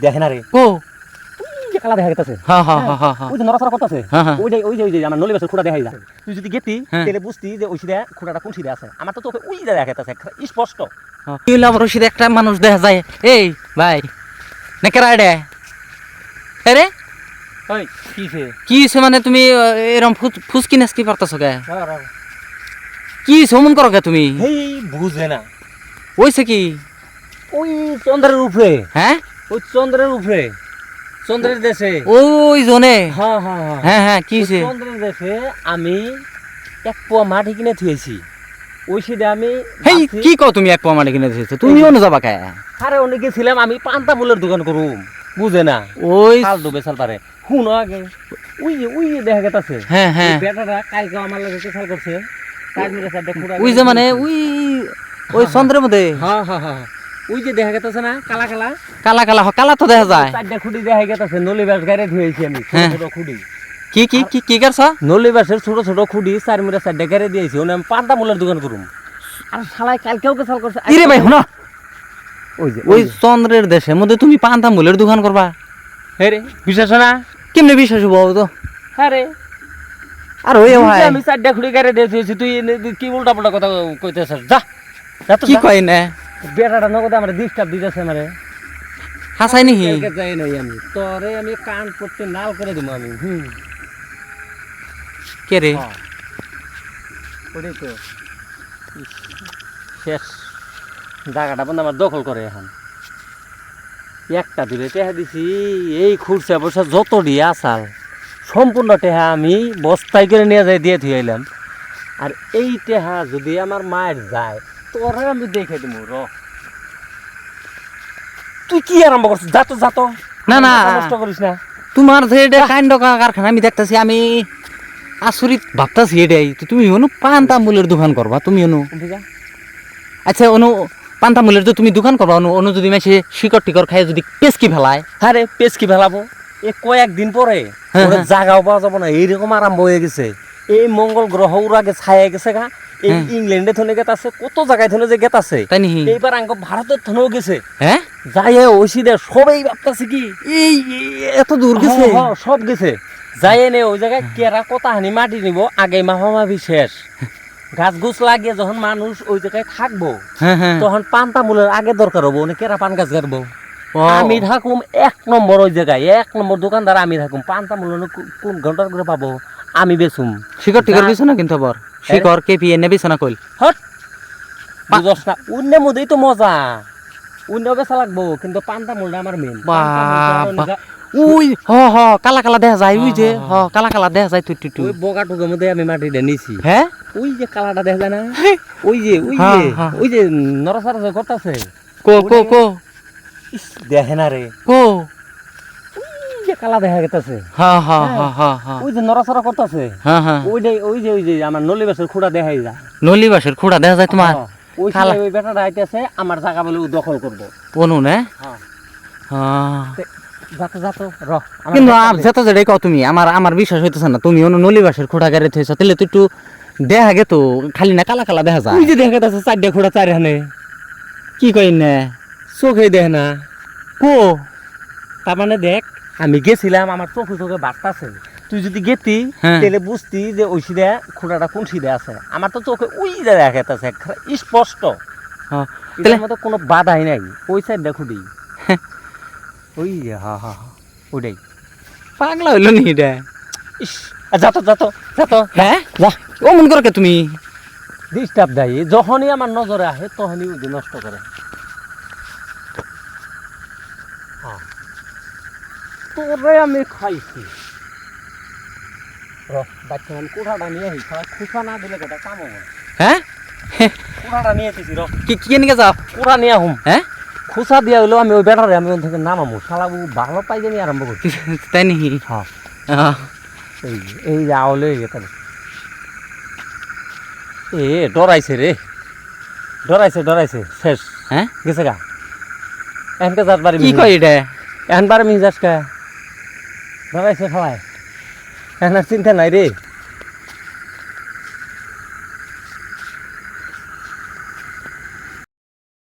দেখে না রে ও যে কালা দেখা গেছে হ্যাঁ হ্যাঁ হ্যাঁ হ্যাঁ ওই যে নড়াচড়া করতেছে হ্যাঁ, হ্যাঁ। ওই যে আমার নলি বাসের খুঁড়া দেখাই যায় তুই যদি গেতি হ্যাঁ। তাহলে বুঝতি যে ওই সিধা খুঁড়াটা কোন সিধা আছে আমার তো তোকে ওই যে দেখা গেছে স্পষ্ট কি হইলো আবার রশিদ একটা মানুষ দেখা যায় এই ভাই না কেরা রে আরে ওই কিছে কি হইছে মানে তুমি এরকম ফুসকি নাসকি পারতাছো কে কি সমন করো কে তুমি হেই বুঝে না হইছে কি ওই চন্দ্রের উপরে হ্যাঁ ওই চন্দ্রের উপরে চন্দ্রের দেশে ওই জনে হ্যাঁ হ্যাঁ হ্যাঁ হ্যাঁ হ্যাঁ কি হইছে চন্দ্রের দেশে আমি এক পোয়া মাটি কিনে থুয়েছি ওই সিধে আমি হেই কি কও তুমি এক পোয়া মাটি কিনে দিয়েছো তুমিও না যাবা কে আরে অনেক গেছিলাম আমি পান্তা মুলের দোকান করুম বুঝে না ওই চাল ডুবে চাল পারে শুন আগে ওই যে দেখা গেছে হ্যাঁ হ্যাঁ বেটাটা কালকে আমার লাগে কেসাল করছে কাজ মেরে সাথে খুঁড়া ওই যে মানে ওই চন্দ্রের মধ্যে হ্যাঁ হ্যাঁ হ্যাঁ ওই যে দেখা গেছে না কালা কালা কালা কালা কালা তো দেখা যায় চারটা খুঁটি দেখা গেছে নলি বাস গাড়ি ধুয়েছি আমি ছোট হ্যাঁ। ছোট খুঁটি কি কি কি কি করছ নলি বাসের ছোট ছোট খুঁটি চার মিটার চারটা গাড়ি দিয়েছি ওনে আমি পান্তা মুলের দোকান করুম আর শালাই কালকেও কেসাল করছে ইরে ভাই শুনো ওই যে ওই চন্দ্রের দেশের মধ্যে তুমি পান্তা মুলের দোকান করবা হ্যাঁ রে বিশ্বাস না কেমনে বিশ্বাস হবো তো হ্যাঁ রে আর ওই ভাই আমি চারটা খুঁটি গাড়ি দিয়েছি তুই কি উল্টা পাল্টা কথা কইতেছিস যা যা তো কি যা। কয় না বেটাটা নগদে আমার ডিস্টার্ব দিতেছে আমারে হাসাই নাকি কালকে যাই নাই আমি তোরে আমি কান পড়তে নাল করে দিব আমি কে রে ওটাই তো শেষ জায়গাটা বন্ধু আমার দখল করে এখন একটা দূরে টেহা দিছি এই খুরসা বসা যত দিয়ে আসাল সম্পূর্ণ টেহা আমি বস্তায় করে নিয়ে যাই দিয়ে থুয়ে এলাম আর এই টেহা যদি আমার মায়ের যায় তোরে আমি দেখে দিব র তুই কি আরম্ভ করছিস যাতো না, না। নষ্ট করিস না তোমার যে এটা কাণ্ড কারখানা আমি দেখতেছি আমি আচরিত ভাবতাছি এটাই তো তুমি অনু পান্তা মুলের দোকান করবা তুমি অনু বুঝা আচ্ছা অনু পান্তা মুলের তো তুমি দোকান করবা অনু যদি মেসে শিকড় টিকর খাই যদি পেসকি ফেলায় আরে পেস কি ফেলাবো এ কয়েকদিন পরে হ্যাঁ, ওরা হ্যাঁ। জাগাও পাওয়া যাবো না এইরকম আরম্ভ হয়ে গেছে এই মঙ্গল গ্রহ ওর আগে ছায়া গেছে গা এই হ্যাঁ। ইংল্যান্ডে থনে গেত আছে কত জায়গায় থনে যে গেত আছে তাই নাকি এইবার আঙ্গ ভারতের থনেও গেছে হ্যাঁ যাই ওইসিদে সবাই ভাবতাছে কি এই এত দূর গেছে হ্যাঁ, হ্যাঁ, সব গেছে যাই নে ওই জায়গায় কেরা কত হানি মাটি নিব আগে মাফামাফি শেষ গাছ গুছ লাগিয়ে যখন মানুষ ওই জায়গায় থাকবো হ্যাঁ হ্যাঁ তখন পান্তা মূলের আগে দরকার হবো না কেরা পান গাছ গাড়বো ও, আমি থাকুম 1 নম্বর ওই জায়গায় 1 নম্বর দোকানদার আমি থাকুম পান্তা মূল্য কোন ঘন্টার করে পাবো আমি বেচুম শিকড় টিকর যা- দিছো না কিন্তু আবার শিকড় কেপি এনে বিছো না কইল হট বুঝছ না অন্য মধ্যেই তো মজা অন্য বেচা লাগবো কিন্তু পান্তা মূল্য আমার মেন বাবা ওই হ হ কালা কালা দেখা যায় ওই যে হ কালা কালা দেখা যায় তুই তুই তুই ওই বগা টুকের মধ্যে আমি মাটিটা নিছি হ্যাঁ ওই যে কালাটা দেখা যায় না ওই হ্যাঁ, যে হ্যাঁ। ওই যে নরসারা যে করতেছে কো কো কো দেখে না রে কো ওই যে কালা দেখা গেতেছে হ্যাঁ হ্যাঁ হ্যাঁ হ্যাঁ হ্যাঁ ওই যে নরসারা করতেছে হ্যাঁ হ্যাঁ ওই যে আমার নলি বাসের খুঁড়া দেখাই যায় নলি বাসের খুঁড়া দেখা যায় তোমার হ্যাঁ, ওই কালা- সময় ওই বেটাটা আইতেছে আমার জায়গা বলে ও দখল করবো অনু না হ্যাঁ হ্যাঁ যাতো র আমার কিন্তু দেখা আর দে। যত যেটাই কও তুমি আমার বিশ্বাস হইতেছে না তুমি অনু নলি বাসের খুঁড়া গাড়ি থইছ তাহলে তো একটু দেখা গে তো খালি না কালা কালা দেখা যায় ওই যে দেখা যাচ্ছে চারটা খুঁড়া চারখানে কি কই না চোখে দেখ না কো তার মানে দেখ আমি গেছিলাম আমার চোখে বাড়তাছে তুই যদি গেতি হ্যাঁ। তাহলে বুঝতি যে ওই সিধা খুঁড়াটা কোন সিধে আছে আমার তো চোখে ওই যে দেখা যাচ্ছে স্পষ্ট হ্যাঁ এটার তাহলে মধ্যে কোনো বাধাই নাই ওই সাইডটা খুঁড়ি ওই যে হা ওইটাই পাগলা হইল নি এটা ইস যাতো হ্যাঁ যা ও মন করো কে তুমি ডিস্টার্ব দেয় যখনই আমার নজরে আসে তখনই ওই যে নষ্ট করে তোরে আমি খাইছি বাচ্চা আমি কুঠাটা নিয়ে আসি খুঁচা না দিলে কেটা কাম হবে হ্যাঁ কুঠাটা নিয়ে এসেছি কি কি নিকে যাও কুঠা নিয়ে আহুম হ্যাঁ খুঁচা দিয়া হইলো আমি ওই বেটারে আমি ওখান থেকে নামামু শালাবু ভালো পাই জানি আরম্ভ করছি তাই নাকি হ্যাঁ আহ, এই যে আওলে গেছে এ ডরাইছে রে ডরাইছে শেষ হ্যাঁ গেছে গা এখানকে যাত বাড়ি কি কই এটা এখন বারে মিজাজ কা ডরাইছে খাওয়ায় এখন আর চিন্তা নাই রে